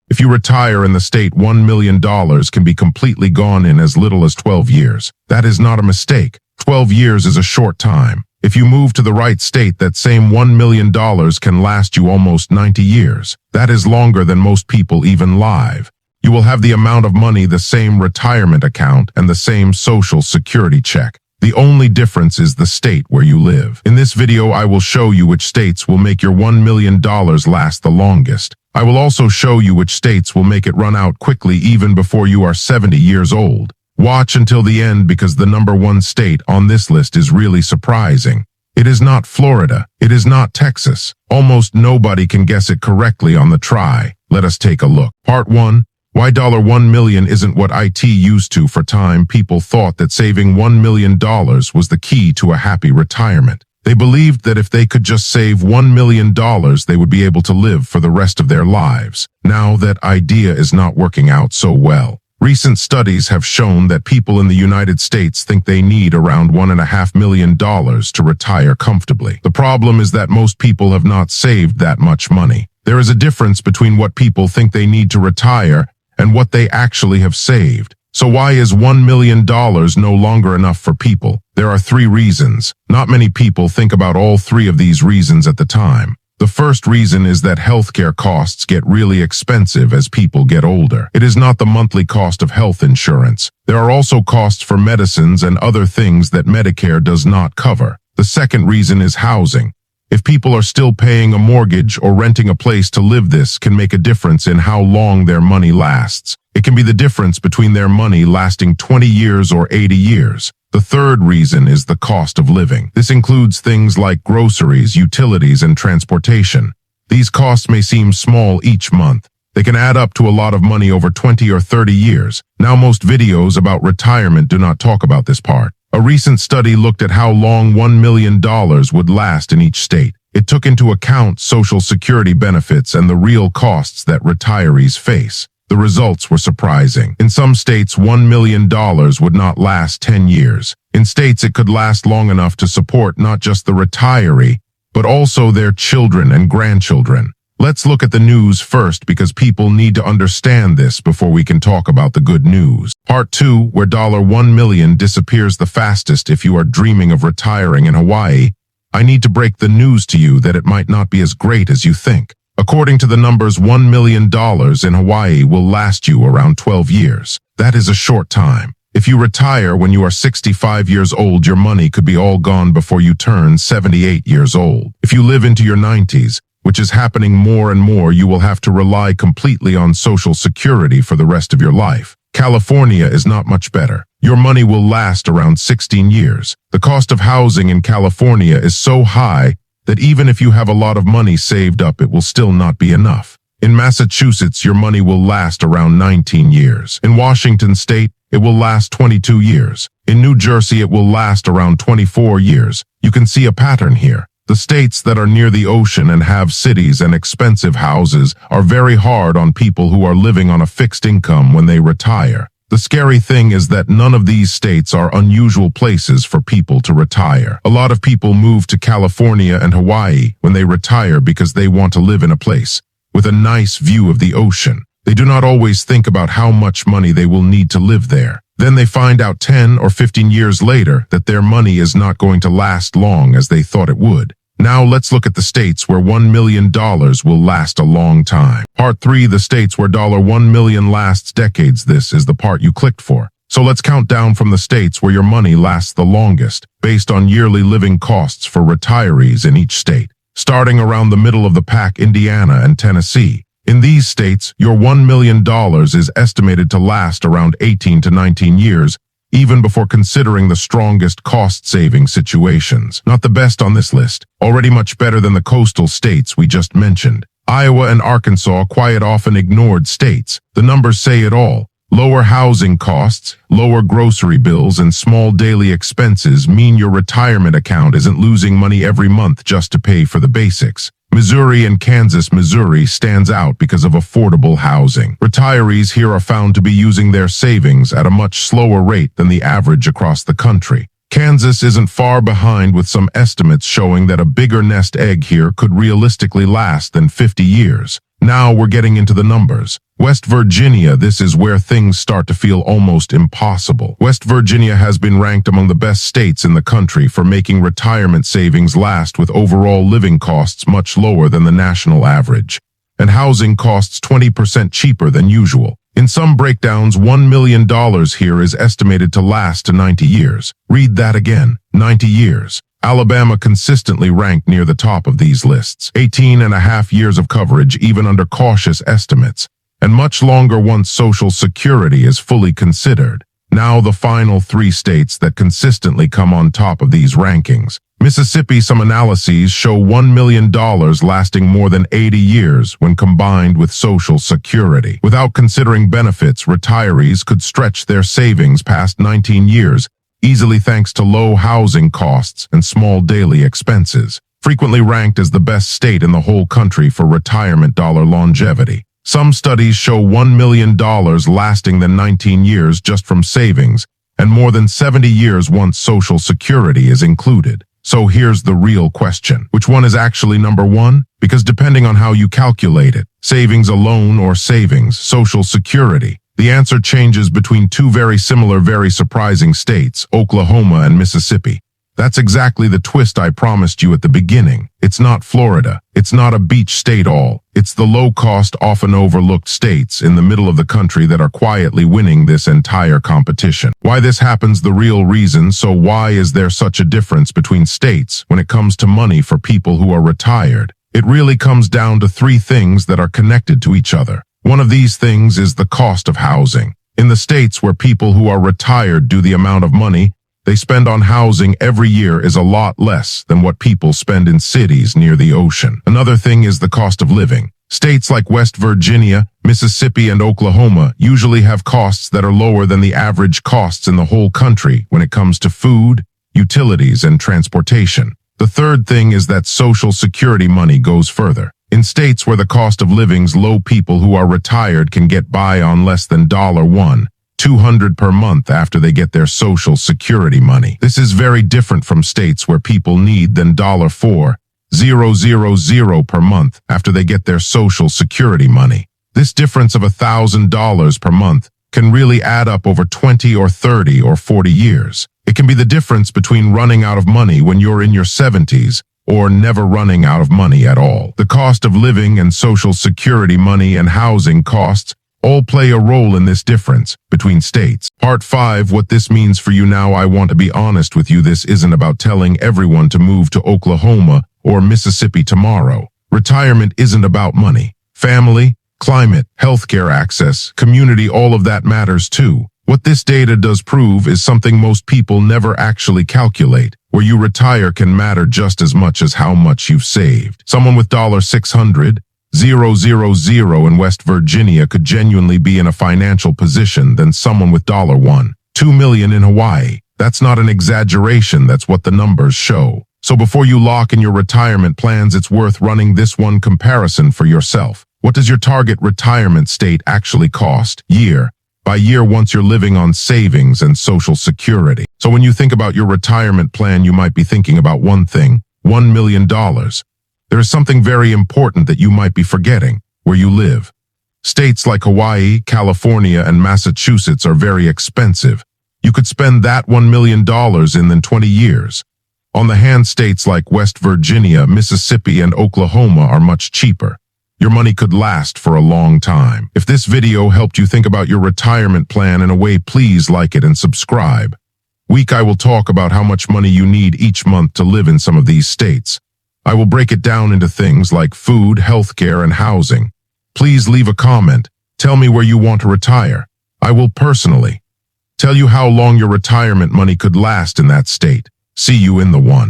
If you retire in the state, $1 million can be completely gone in as little as 12 years. That is not a mistake. 12 years is a short time. If you move to the right state, that same $1 million can last you almost 90 years. That is longer than most people even live. You will have the amount of money, the same retirement account, and the same social security check. The only difference is the state where you live. In this video, I will show you which states will make your $1 million last the longest. I will also show you which states will make it run out quickly even before you are 70 years old. Watch until the end because the number one state on this list is really surprising. It is not Florida. It is not Texas. Almost nobody can guess it correctly on the try. Let us take a look. Part 1. Why $1 million isn't what IT used to. For time, people thought that saving $1 million was the key to a happy retirement. They believed that if they could just save $1 million, they would be able to live for the rest of their lives. Now that idea is not working out so well. Recent studies have shown that people in the United States think they need around $1.5 million to retire comfortably. The problem is that most people have not saved that much money. There is a difference between what people think they need to retire and what they actually have saved. So why is $1 million no longer enough for people? There are 3 reasons. Not many people think about all 3 of these reasons at the time. The first reason is that healthcare costs get really expensive as people get older. It is not the monthly cost of health insurance. There are also costs for medicines and other things that Medicare does not cover. The second reason is housing. If people are still paying a mortgage or renting a place to live, this can make a difference in how long their money lasts. It can be the difference between their money lasting 20 years or 80 years. The third reason is the cost of living. This includes things like groceries, utilities, and transportation. These costs may seem small each month. They can add up to a lot of money over 20 or 30 years. Now, most videos about retirement do not talk about this part. A recent study looked at how long $1 million would last in each state. It took into account Social Security benefits and the real costs that retirees face. The results were surprising. In some states, $1 million would not last 10 years. In states, it could last long enough to support not just the retiree, but also their children and grandchildren. Let's look at the news first because people need to understand this before we can talk about the good news. Part 2, where $1 million disappears the fastest if you are dreaming of retiring in Hawaii. I need to break the news to you that it might not be as great as you think. According to the numbers, $1 million in Hawaii will last you around 12 years. That is a short time. If you retire when you are 65 years old, your money could be all gone before you turn 78 years old. If you live into your 90s, which is happening more and more, you will have to rely completely on Social Security for the rest of your life. California is not much better. Your money will last around 16 years. The cost of housing in California is so high that even if you have a lot of money saved up, it will still not be enough. In Massachusetts, your money will last around 19 years. In Washington State, it will last 22 years. In New Jersey, it will last around 24 years. You can see a pattern here. The states that are near the ocean and have cities and expensive houses are very hard on people who are living on a fixed income when they retire. The scary thing is that none of these states are unusual places for people to retire. A lot of people move to California and Hawaii when they retire because they want to live in a place with a nice view of the ocean. They do not always think about how much money they will need to live there. Then they find out 10 or 15 years later that their money is not going to last long as they thought it would. Now let's look at the states where $1 million will last a long time. Part 3, the states where $1 million lasts decades. This is the part you clicked for. So let's count down from the states where your money lasts the longest, based on yearly living costs for retirees in each state. Starting around the middle of the pack, Indiana and Tennessee. In these states, your $1 million is estimated to last around 18 to 19 years, even before considering the strongest cost-saving situations. Not the best on this list, already much better than the coastal states we just mentioned. Iowa and Arkansas, quite often ignored states. The numbers say it all. Lower housing costs, lower grocery bills, and small daily expenses mean your retirement account isn't losing money every month just to pay for the basics. Missouri and Kansas. Missouri stands out because of affordable housing. Retirees here are found to be using their savings at a much slower rate than the average across the country. Kansas isn't far behind, with some estimates showing that a bigger nest egg here could realistically last than 50 years. Now we're getting into the numbers. West Virginia, this is where things start to feel almost impossible. West Virginia has been ranked among the best states in the country for making retirement savings last with overall living costs much lower than the national average. And housing costs 20% cheaper than usual. In some breakdowns, $1 million here is estimated to last to 90 years. Read that again, 90 years. Alabama consistently ranked near the top of these lists. 18 and a half years of coverage, even under cautious estimates, and much longer once Social Security is fully considered. Now the final three states that consistently come on top of these rankings. Mississippi, some analyses show $1 million lasting more than 80 years when combined with Social Security. Without considering benefits, retirees could stretch their savings past 19 years, easily thanks to low housing costs and small daily expenses. Frequently ranked as the best state in the whole country for retirement dollar longevity. Some studies show $1 million lasting than 19 years just from savings, and more than 70 years once Social Security is included. So here's the real question. Which one is actually number one? Because depending on how you calculate it, savings alone or savings, Social Security, the answer changes between two very similar, very surprising states, Oklahoma and Mississippi. That's exactly the twist I promised you at the beginning. It's not Florida. It's not a beach state all. It's the low-cost, often overlooked states in the middle of the country that are quietly winning this entire competition. Why this happens, the real reason, so why is there such a difference between states when it comes to money for people who are retired? It really comes down to three things that are connected to each other. One of these things is the cost of housing. In the states where people who are retired do the amount of money they spend on housing every year is a lot less than what people spend in cities near the ocean. Another thing is the cost of living. States like West Virginia, Mississippi, and Oklahoma usually have costs that are lower than the average costs in the whole country when it comes to food, utilities, and transportation. The third thing is that Social Security money goes further. In states where the cost of living's low, people who are retired can get by on less than $200 per month after they get their Social Security money. This is very different from states where people need than $4,000 per month after they get their Social Security money. This difference of $1,000 per month can really add up over 20 or 30 or 40 years. It can be the difference between running out of money when you're in your 70s or never running out of money at all. The cost of living and Social Security money and housing costs all play a role in this difference between states. Part 5, what this means for you now. I want to be honest with you, this isn't about telling everyone to move to Oklahoma or Mississippi tomorrow. Retirement isn't about money. Family, climate, healthcare access, community, all of that matters too. What this data does prove is something most people never actually calculate. Where you retire can matter just as much as how much you've saved. Someone with $600,000 in West Virginia could genuinely be in a financial position than someone with $2 million in Hawaii. That's not an exaggeration, that's what the numbers show. So before you lock in your retirement plans, it's worth running this one comparison for yourself. What does your target retirement state actually cost, year by year, once you're living on savings and Social Security? So when you think about your retirement plan, you might be thinking about one thing, $1 million. There is something very important that you might be forgetting: where you live. States like Hawaii, California, and Massachusetts are very expensive. You could spend that $1 million in than 20 years. On the hand, states like West Virginia, Mississippi, and Oklahoma are much cheaper. Your money could last for a long time. If this video helped you think about your retirement plan in a way, please like it and subscribe. I will talk about how much money you need each month to live in some of these states. I will break it down into things like food, healthcare, and housing. Please leave a comment. Tell me where you want to retire. I will personally tell you how long your retirement money could last in that state. See you in the one.